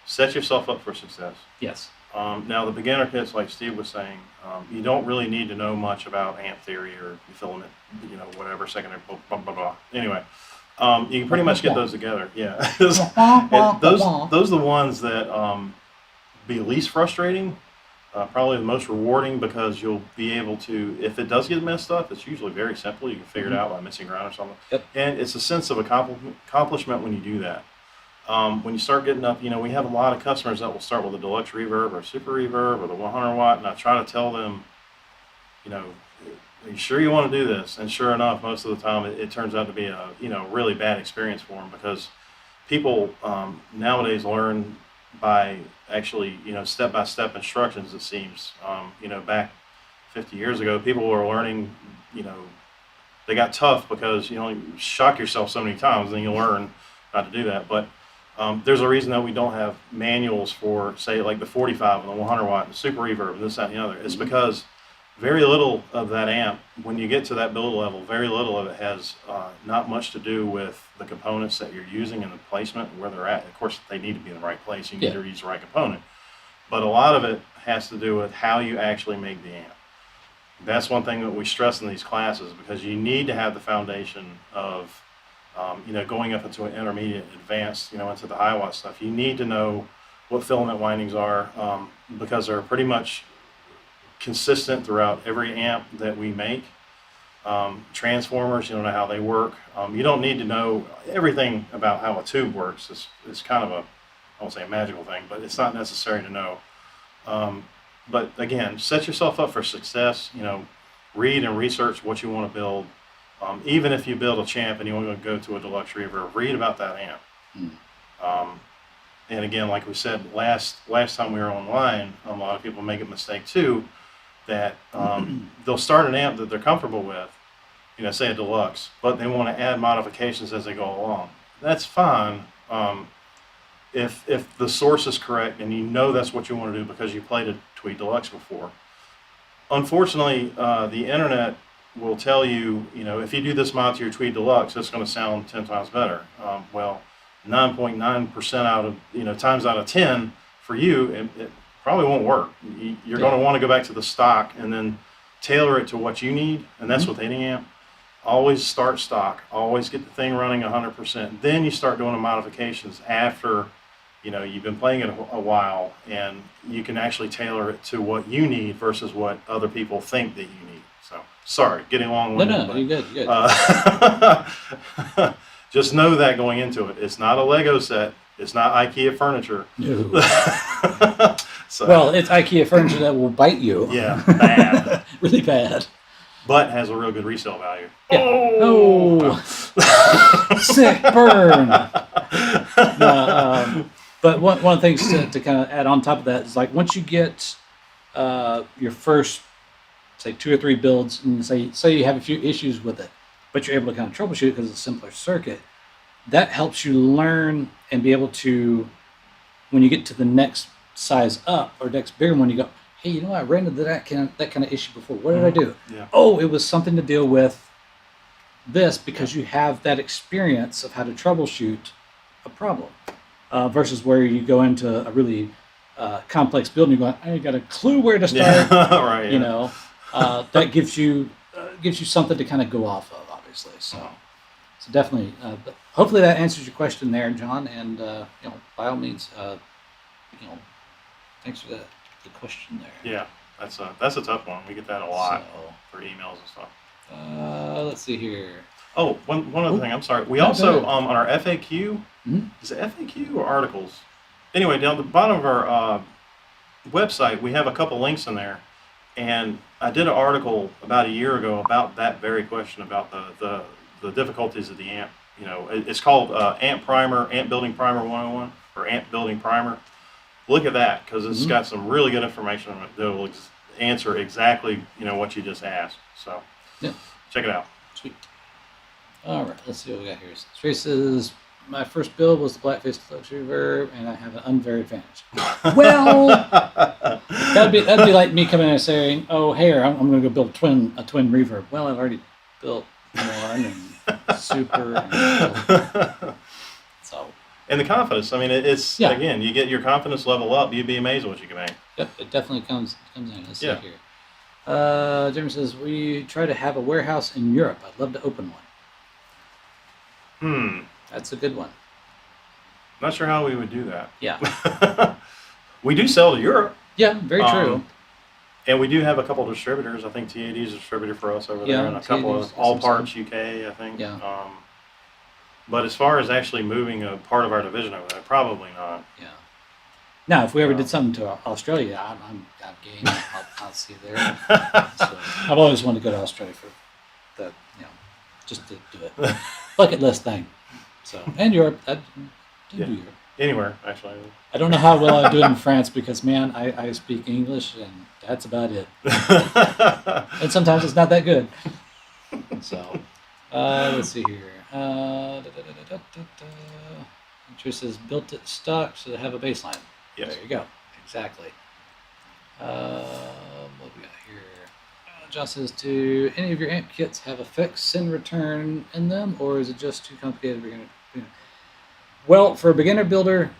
set yourself up for success. Yes. Now, the beginner kits, like Steve was saying, you don't really need to know much about amp theory or filament, whatever, secondary, blah, blah, blah, blah. Anyway, you can pretty much get those together. Yeah. And those are the ones that be least frustrating, probably the most rewarding, because you'll be able to, if it does get messed up, it's usually very simple. You can figure it out by messing around or something. Yep. And it's a sense of accomplishment when you do that. When you start getting up, we have a lot of customers that will start with a deluxe reverb or super reverb or the 100 watt, and I try to tell them, are you sure you want to do this? And sure enough, most of the time it turns out to be a really bad experience for them, because people nowadays learn by actually step-by-step instructions. It seems back 50 years ago, people were learning, they got tough because you shock yourself so many times, and then you learn not to do that. But there's a reason that we don't have manuals for, say, like the 45 and the 100 watt and the super reverb and this, that, and the other. It's because very little of that amp, when you get to that build level, very little of it has not much to do with the components that you're using and the placement and where they're at. Of course, they need to be in the right place. You need to use the right component. But a lot of it has to do with how you actually make the amp. That's one thing that we stress in these classes, because you need to have the foundation of going up into an intermediate, advanced, into the high watt stuff. You need to know what filament windings are, because they're pretty much consistent throughout every amp that we make. Transformers, you don't know how they work. You don't need to know everything about how a tube works. It's kind of I won't say a magical thing, but it's not necessary to know. But again, set yourself up for success. Read and research what you want to build. Even if you build a champ and you want to go to a deluxe reverb, read about that amp. And again, like we said last time we were online, a lot of people make a mistake too, that they'll start an amp that they're comfortable with, say a deluxe, but they want to add modifications as they go along. That's fine if the source is correct and that's what you want to do because you played a Tweed Deluxe before. Unfortunately, the internet will tell you, if you do this mod to your Tweed Deluxe, it's going to sound 10 times better. Well, 9.9% out of, times out of 10 for you, it probably won't work. You're going to want to go back to the stock and then tailor it to what you need, and that's with any amp. Always start stock. Always get the thing running 100%. Then you start doing the modifications after, you've been playing it a while, and you can actually tailor it to what you need versus what other people think that you need. So, sorry, getting long-winded. No, you're good. You're good. Just know that going into it. It's not a Lego set. It's not IKEA furniture. No. So, well, it's IKEA furniture that will bite you. Yeah, bad. Really bad. but has a real good resale value. Yeah. Oh, Sick burn. No, but one of the things to kind of add on top of that is like once you get your first, say 2 or 3 builds, and say you have a few issues with it, but you're able to kind of troubleshoot it because it's a simpler circuit. That helps you learn and be able to, when you get to the next size up or next bigger one, you go, hey, you know what? I ran into that kind of issue before. What did I do? Yeah. Oh, it was something to deal with this because you have that experience of how to troubleshoot a problem versus where you go into a really complex building. You're going, I got a clue where to start. Yeah. Right. You know, that gives you something to kind of go off of, obviously. So definitely, hopefully that answers your question there, John. And by all means, thanks for the question there. Yeah, that's a tough one. We get that a lot for emails and stuff. Let's see here. Oh, one other thing. I'm sorry. We No, go also ahead. on our FAQ. Mhm. Is it FAQ or articles? Anyway, down the bottom of our website, we have a couple links in there, and I did an article about a year ago about that very question about the difficulties of the amp. You know, it's called Amp Primer, Amp Building Primer 101, or Amp Building Primer. Look at that because it's got some really good information on it that will answer exactly what you just asked. So Yeah. check it out. Sweet. All right, let's see what we got here. Trace says, my first build was the Blackface Deluxe Reverb, and I have an unvaried advantage. Well, that'd be like me coming in and saying, "Oh, hey, I'm going to go build a twin reverb." Well, I've already built one and super. So. And the confidence. I mean, it's Yeah. again, you get your confidence level up. You'd be amazed at what you can make. Yep, it definitely comes in. Let's see Yeah. here. Jeremy says, we try to have a warehouse in Europe. I'd love to open one. That's a good one. Not sure how we would do that. Yeah. We do sell to Europe. Yeah, very true. And we do have a couple of distributors. I think TAD is a distributor for us over Yeah, there, and a couple TAD's of got All some Parts UK, I think. Yeah. But as far as actually moving a part of our division over there, probably not. Yeah. Now, if we ever did something to Australia, I'm game. I'll see you there. So, I've always wanted to go to Australia for the, just to do it. Bucket list thing. So, and Europe. I do Europe. Anywhere, actually. I don't know how well I do it in France because, man, I speak English and that's about it. And sometimes it's not that good. So, let's see here. Trish says, built it stock so they have a baseline. Yes. There you go. Exactly. What we got here? John says, do any of your amp kits have a fix send return in them, or is it just too complicated? Well, for a beginner builder,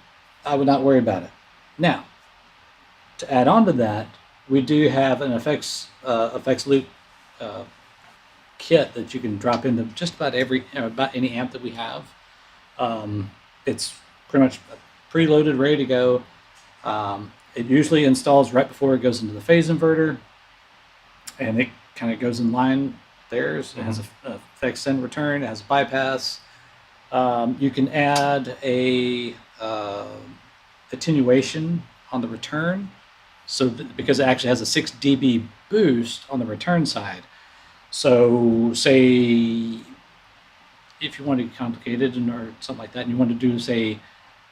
I would not worry about it. Now, to add on to that, we do have an effects loop kit that you can drop into just about about any amp that we have. It's pretty much preloaded, ready to go. It usually installs right before it goes into the phase inverter, and it kind of goes in line there. It has a effects send return. It has a bypass. You can add a attenuation on the return, so because it actually has a 6 dB boost on the return side. So say if you want to get complicated or something like that, and you want to do, say,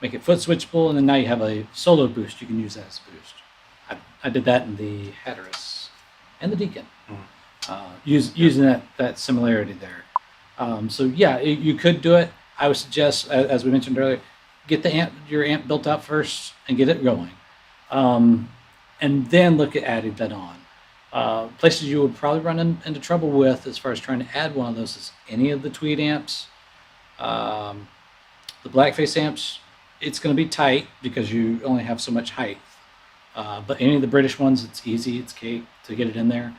make it foot switchable, and then now you have a solo boost, you can use that as a boost. I did that in the Hatteras and the Deacon, using that similarity there. So yeah, you could do it. I would suggest, as we mentioned earlier, get your amp built out first and get it going, and then look at adding that on. Places you would probably run into trouble with as far as trying to add one of those is any of the Tweed amps, the Blackface amps. It's going to be tight because you only have so much height. But any of the British ones, it's easy, it's cake to get it in there.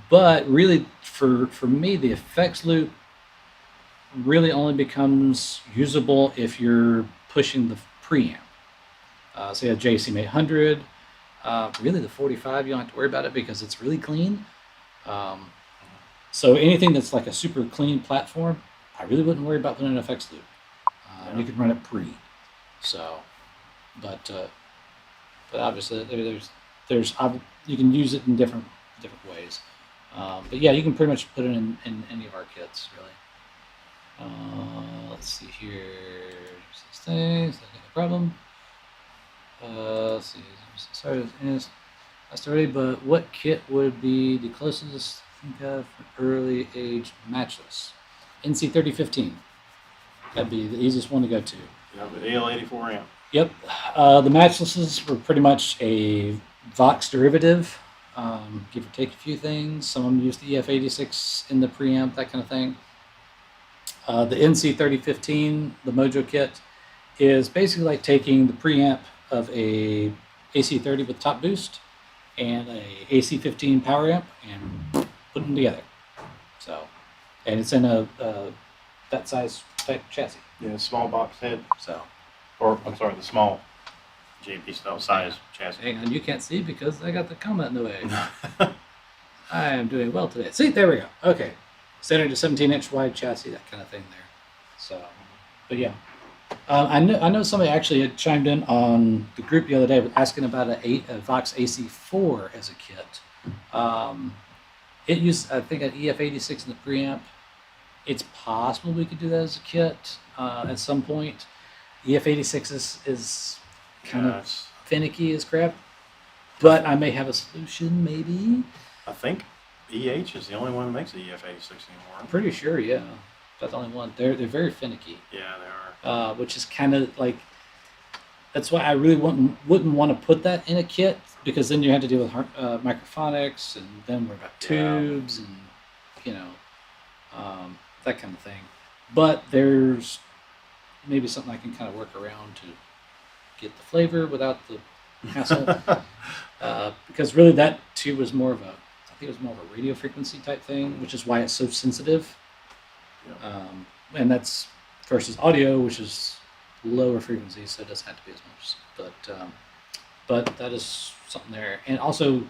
But really, for me, the effects loop really only becomes usable if you're pushing the preamp. Say a JCM 800. Really, the 45, you don't have to worry about it because it's really clean. So anything that's like a super clean platform, I really wouldn't worry about putting an effects loop. You can run it pre. So, but obviously you can use it in different ways. But yeah, you can pretty much put it in any of our kits, really. Let's see here. These things, not a problem. Let's see. Sorry, I started, but what kit would be the closest to think of for early age matchless? NC 3015. That'd be the easiest one to go to. Yeah, the AL84 amp. Yep. The matchlesses were pretty much a Vox derivative, give or take a few things. Some of them used the EF86 in the preamp, that kind of thing. The NC 3015, the Mojo kit, is basically like taking the preamp of a AC30 with top boost and a AC15 power amp and putting them together. So, and it's in a that size type chassis. Yeah, small box head. So, Or, I'm sorry, the small JP style size chassis. hang on, you can't see because I got the comment in the way. I am doing well today. See, there we go. Okay. Standard to 17-inch wide chassis, that kind of thing there. So, but yeah. I know somebody actually had chimed in on the group the other day asking about a Vox AC4 as a kit. It used, I think, an EF86 in the preamp. It's possible we could do that as a kit at some point. EF86 is kind of finicky as crap, but I may have a solution, maybe. I think EH is the only one that makes the EF86 anymore. I'm pretty sure, yeah. That's the only one. They're very finicky. Yeah, they are. Which is kind of like, that's why I really wouldn't want to put that in a kit, because then you have to deal with microphonics, and then we've got tubes and that kind of thing. But there's maybe something I can kind of work around to get the flavor without the hassle. Because really that tube was more of a, I think it was more of a radio frequency type thing, which is why it's so sensitive. Yeah. And that's versus audio, which is lower frequency, so it doesn't have to be as much. But that is something there. And also,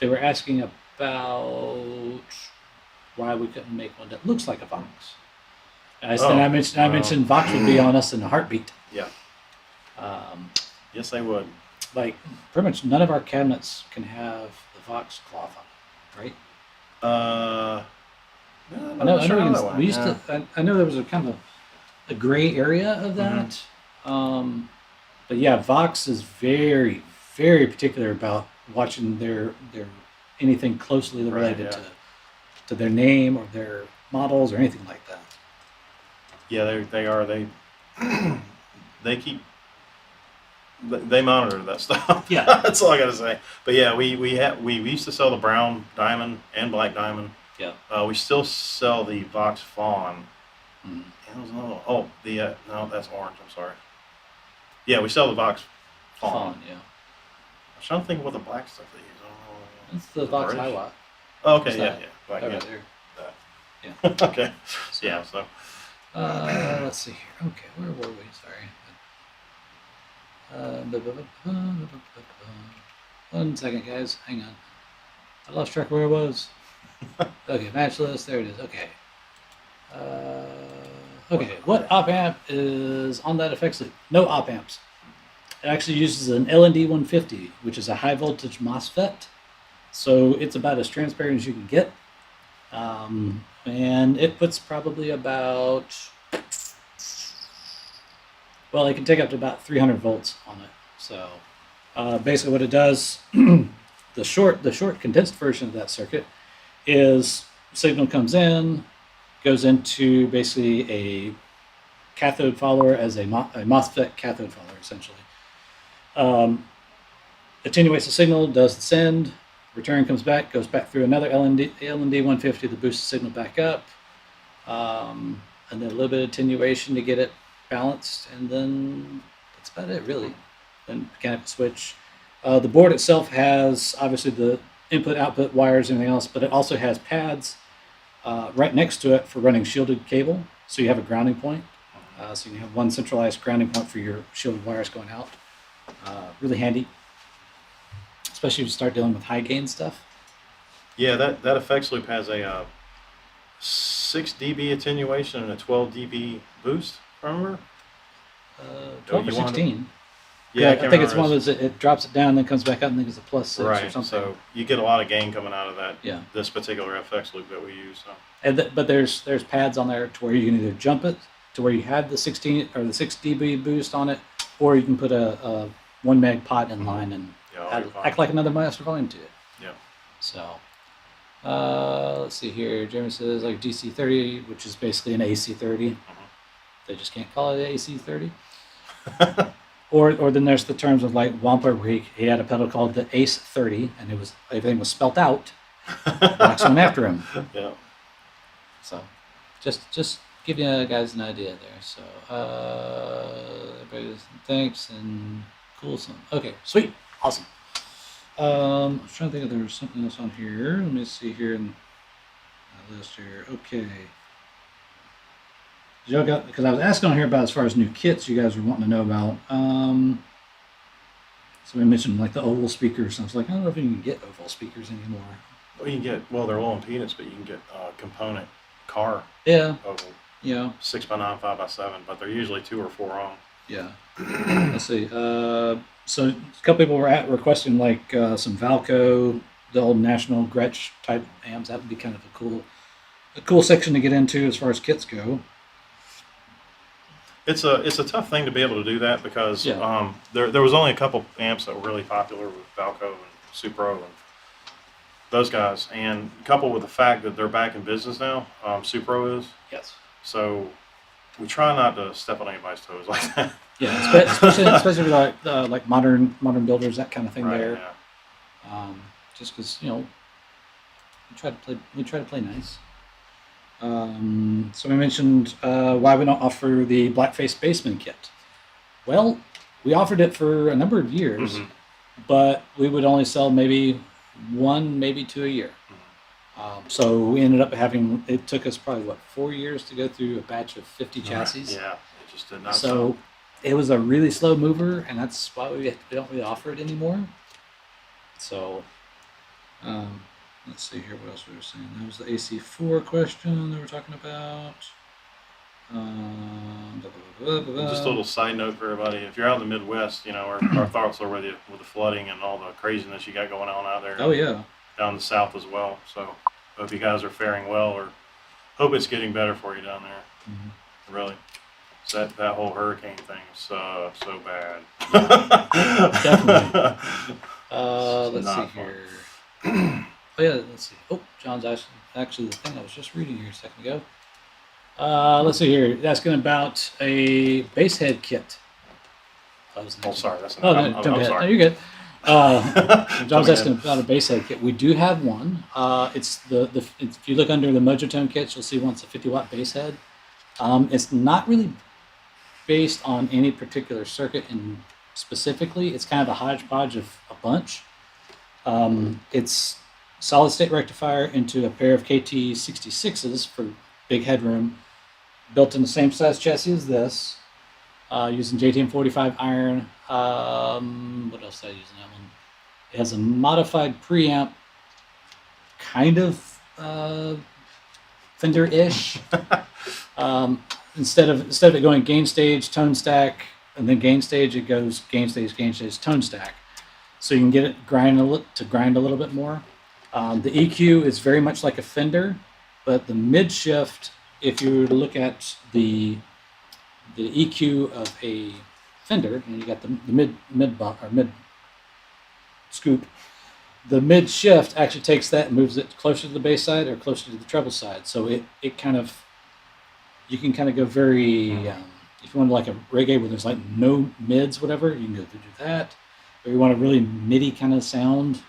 they were asking about why we couldn't make one that looks like a Vox. I mentioned Vox would be on us in a heartbeat. Yeah. Yes, they would. Like, pretty much none of our cabinets can have the Vox cloth on it, right? I know we used to. I know there was a kind of a gray area of that. Mm-hmm. But yeah, Vox is very, very particular about watching their anything closely related to their name or their models or anything like that. Yeah, they are. They keep. They monitor that stuff. Yeah, that's all I gotta say. But yeah, we used to sell the brown diamond and black diamond. Yeah. We still sell the Vox Fawn. Mm. No, that's orange. I'm sorry. Yeah, we sell the Vox Fawn. Yeah. I'm trying to think of what the black stuff they use. It's the Vox Highwatt. Oh, okay, yeah. Black, right there. Yeah. Okay. So, yeah. So. Let's see here. Okay, where were we? Sorry. 1 second, guys. Hang on. I lost track of where I was. Okay, match list. There it is. Okay. Okay, what op amp is on that effects loop? No op amps. It actually uses an LND 150, which is a high voltage MOSFET. So it's about as transparent as you can get. And it puts probably about, well, it can take up to about 300 volts on it. So basically what it does, the short condensed version of that circuit is signal comes in, goes into basically a cathode follower as a MOSFET cathode follower, essentially. Attenuates the signal, does the send, return comes back, goes back through another LND 150 to boost the signal back up, and then a little bit of attenuation to get it balanced, and then that's about it, really. Then mechanical switch. The board itself has obviously the input output wires and everything else, but it also has pads right next to it for running shielded cable, so you have a grounding point. So you can have one centralized grounding point for your shielded wires going out. Really handy, especially if you start dealing with high gain stuff. Yeah, that effects loop has a 6 dB attenuation and a 12 dB boost. Remember? 12 or 16. Yeah, I I can't think it's one of remember. those. It drops it down, then comes back up, and then it's a +6 or Right. something. So you get a lot of gain coming out of that. Yeah. This particular FX loop that we use. So. But there's pads on there to where you can either jump it to where you have the 16 or the 6 dB boost on it, or you can put a 1 meg pot in line and Yeah, act like another master volume to it. Yeah. So let's see here. Jeremy says like DC30, which is basically an AC30. They just can't call it AC30. Or then there's the terms of like Wampa, where he had a pedal called the Ace 30, and everything was spelt out. Wax went after him. Yeah. So, just give you guys an idea there. So, everybody thanks and cool. Okay, sweet, awesome. I was trying to think if there was something else on here. Let me see here in my list here. Okay. Y'all got, because I was asking on here about as far as new kits you guys were wanting to know about. Somebody mentioned like the oval speakers. I was like, I don't know if you can get oval speakers anymore. Well, you can get they're low impedance, but you can get component car Yeah, oval yeah, 6x9, 5x7, but they're usually 2 or 4 on. yeah. Let's see. So a couple people were requesting like some Valco, the old National Gretsch type amps. That would be kind of a cool section to get into as far as kits go. It's a tough thing to be able to do that because Yeah. there was only a couple amps that were really popular with Valco and Supro and those guys, and coupled with the fact that they're back in business now, Supro is. Yes. So we try not to step on anybody's toes like that. Yeah, especially like modern builders, that kind of thing. Right, there. yeah. Just because we try to play nice. So we mentioned why we don't offer the Blackface Bassman kit. Well, we offered it for a number of years, but we would only sell maybe 1, maybe 2 a year. So we ended up having, it took us probably 4 years to go through a batch of 50 chassis. Yeah, it just did not. So it was a really slow mover, and that's why we don't really offer it anymore. So let's see here, what else we were saying. That was the AC4 question that we're talking about. Just a little side note for everybody: if you're out in the Midwest, our thoughts are with you with the flooding and all the craziness you got going on out there. Oh yeah. Down the south as well. So hope you guys are faring well, or hope it's getting better for you down there. Mm-hmm. Really, so that whole hurricane thing is so bad. Yeah, definitely. Let's see here. Oh yeah, let's see. Oh, John's actually the thing I was just reading here a second ago. Let's see here. Asking about a bass head kit. Sorry, that's no, I'm sorry. sorry. No, you're good. John's asking about a bass head kit. We do have one. It's if you look under the Mojotone kits, you'll see one's a 50-watt bass head. It's not really based on any particular circuit specifically. It's kind of a hodgepodge of a bunch. It's solid state rectifier into a pair of KT66s for big headroom, built in the same size chassis as this, using JTM45 iron. What else did I use in that one? It has a modified preamp, kind of Fender-ish. Instead of it going gain stage, tone stack, and then gain stage, it goes gain stage, tone stack. So you can get it grind a little bit more. The EQ is very much like a Fender, but the mid shift, if you were to look at the EQ of a Fender, and you got the mid scoop, the mid shift actually takes that and moves it closer to the bass side or closer to the treble side. So it kind of, you can kind of go very, if you want like a reggae where there's like no mids, whatever, you can go do that. Or you want a really MIDI kind of sound,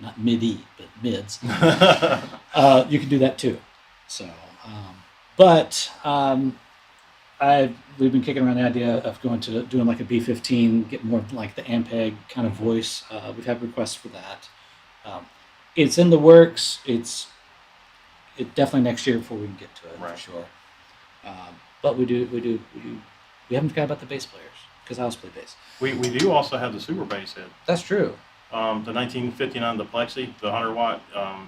not MIDI, but mids, you can do that too. So, we've been kicking around the idea of doing like a B15, get more like the Ampeg kind of voice. We've had requests for that. It's in the works. It's definitely next year before we can get to it, right. For sure. But we haven't forgot about the bass players, because I also play bass. We do also have the super bass head. That's true. The 1959 the Plexi, the 100-watt,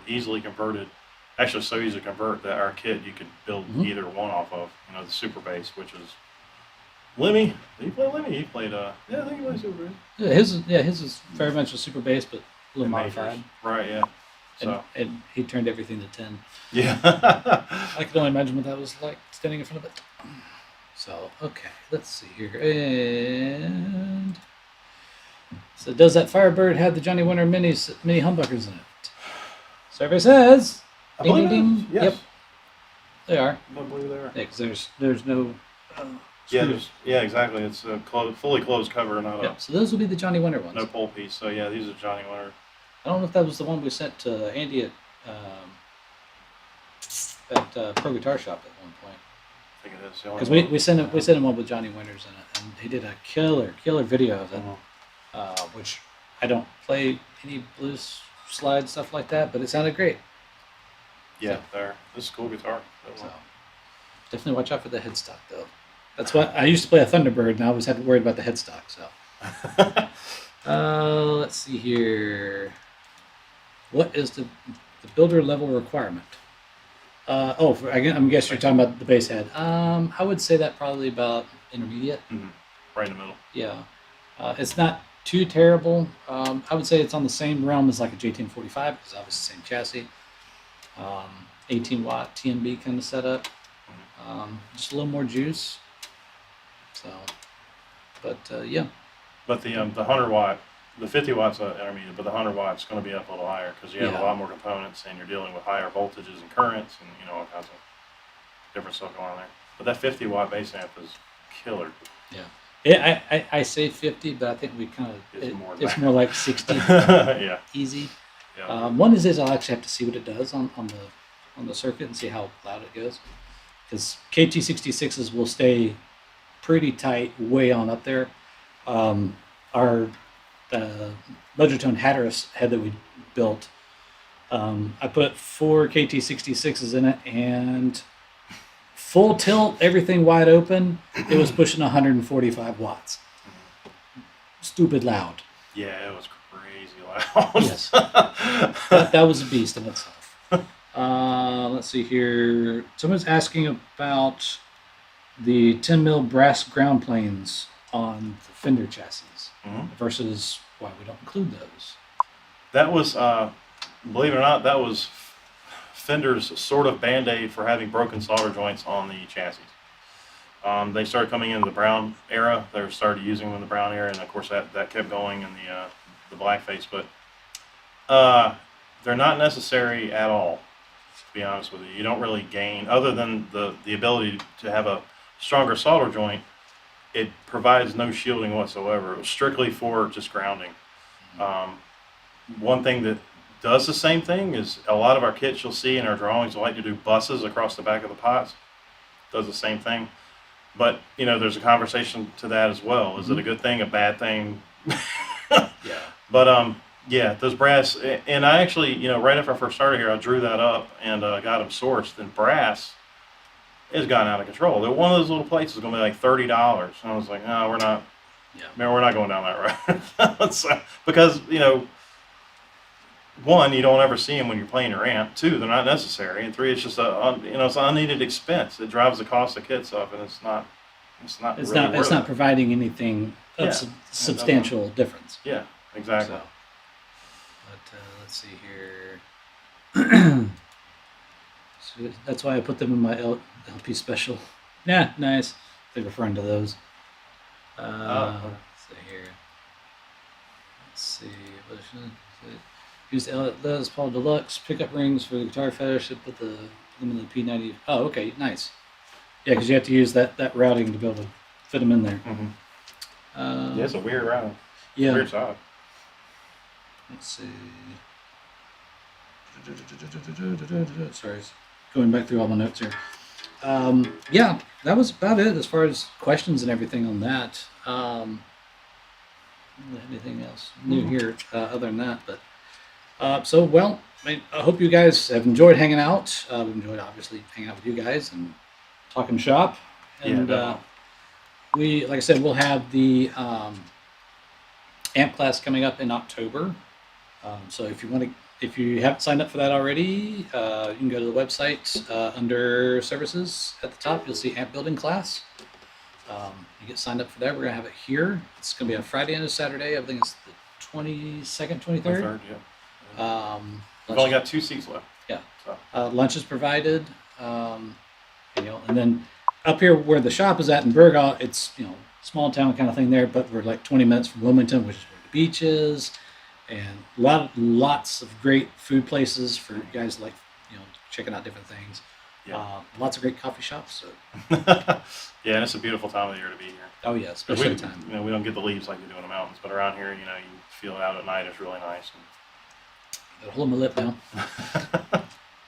easily converted. Actually, so easy to convert that our kit you could build either one off of. The super bass, which is Lemmy, did he play Lemmy? He played, yeah, I think he played Super Bass. His is very much a super bass, but a little And modified. majors. Right, yeah. So, And he turned everything to 10. yeah. I can only imagine what that was like standing in front of it. So, okay, let's see here. And so, does that Firebird have the Johnny Winter mini humbuckers in it? Survey says. I Ding, believe ding, it is. ding. Yes. Yep, they are. I believe they are. Yeah, because there's no. Yeah, screws. yeah, exactly. It's a fully closed cover, not Yep. So those will be the Johnny Winter ones. no pole piece. So yeah, these are Johnny Winter. I don't know if that was the one we sent to Andy at Pro Guitar Shop at one point. I think it is. Because we sent him one with Johnny Winters in it, and he did a killer video of it. Which I don't play any blues slide stuff like that, but it sounded great. Yeah, So- there. This is a cool guitar. So definitely watch out for the headstock though. That's what I used to play a Thunderbird, and I always had to worry about the headstock. So let's see here. What is the builder level requirement? I'm guessing you're talking about the bass head. I would say that probably about intermediate. Right in the middle. Yeah, it's not too terrible. I would say it's on the same realm as like a J1045 because obviously same chassis. 18 watt TNB kind of setup. Just a little more juice. So, but yeah. But the 100 watt, the 50 watts intermediate, but the 100 watts going to be up a little higher because you have Yeah. a lot more components and you're dealing with higher voltages and currents and all kinds of different stuff going on there. But that 50-watt bass amp is killer. Yeah, I say 50, but I think we kind of it's more like 60. Yeah. Easy. Yeah. One is I'll actually have to see what it does on the circuit and see how loud it goes. Because KT66s will stay pretty tight, way on up there. Our Mojotone Hatteras head that we built, I put 4 KT66s in it, and full tilt, everything wide open, it was pushing 145 watts. Stupid loud. Yeah, it was crazy loud. Yes. that was a beast in itself. Let's see here. Someone's asking about the 10 mil brass ground planes on the Fender chassis versus why we don't include those. That was, believe it or not, that was Fender's sort of band-aid for having broken solder joints on the chassis. They started coming in the brown era. They started using them in the brown era, and of course that kept going in the blackface. But they're not necessary at all, to be honest with you. You don't really gain, other than the ability to have a stronger solder joint. It provides no shielding whatsoever. It was strictly for just grounding. One thing that does the same thing is a lot of our kits you'll see in our drawings like to do buses across the back of the pots. Does the same thing. But, there's a conversation to that as well. Is it a good thing, a bad thing? Yeah. But, yeah, those brass, and I actually, right after I first started here, I drew that up and got them sourced. And brass has gotten out of control. One of those little plates is going to be like $30. And I was like, no, we're not. Yeah. Man, we're not going down that road. So, because, one, you don't ever see them when you're playing your amp. Two, they're not necessary. And three, it's just it's an unneeded expense. It drives the cost of kits up, and it's not really worth it. Providing anything of Yeah. substantial difference. Yeah, exactly. So, but let's see here. So that's why I put them in my LP special. Yeah, nice. They're referring to those. Okay. Let's see here. Let's see. What is it? Use Les Paul Deluxe pickup rings for the Guitar Fetish. Put them in the P90. Oh, okay, nice. Yeah, because you have to use that routing to be able to fit them in there. Yeah, it's a weird round. Yeah. Weird side. Let's see. Sorry, going back through all my notes here. Yeah, that was about it as far as questions and everything on that. Anything else new here other than that? But I hope you guys have enjoyed hanging out. We've enjoyed obviously hanging out with you guys and talking shop. And we, like I said, we'll have the amp class coming up in October. So if you haven't signed up for that already, you can go to the website under services at the top. You'll see amp building class. you get signed up for that. We're gonna have it here. It's gonna be on Friday and a Saturday. I think it's the 22nd, 23rd. Third, yeah. We've Lunch, only got 2 seats left. yeah. So Lunch is provided. And then up here where the shop is at in Burgaw, it's small town kind of thing there, but we're like 20 minutes from Wilmington, which is where the beach is, and lots of great food places for guys like checking out different things. yeah, Lots of great coffee shops. So. yeah, and it's a beautiful time of the year to be here. Oh yeah, 'Cause especially we, the time. we don't get the leaves like we do in the mountains, but around here, you feel it out at night. It's really nice. Got a hold of my lip now.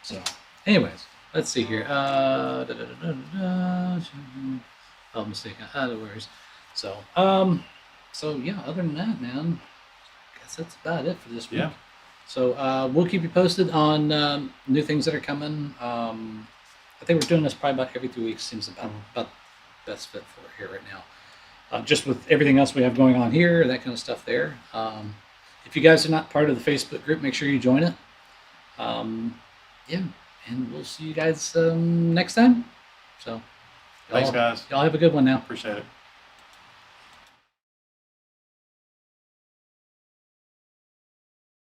So, anyways, let's see here. Oh, mistake. No worries. So, yeah. Other than that, man, I guess that's about it for this week. Yeah. So we'll keep you posted on new things that are coming. I think we're doing this probably about every 2 weeks. Seems about best fit for it here right now. Just with everything else we have going on here, that kind of stuff there. If you guys are not part of the Facebook group, make sure you join it. Yeah, and we'll see you guys next time. So, Thanks, guys. Y'all have a good one now. Appreciate it.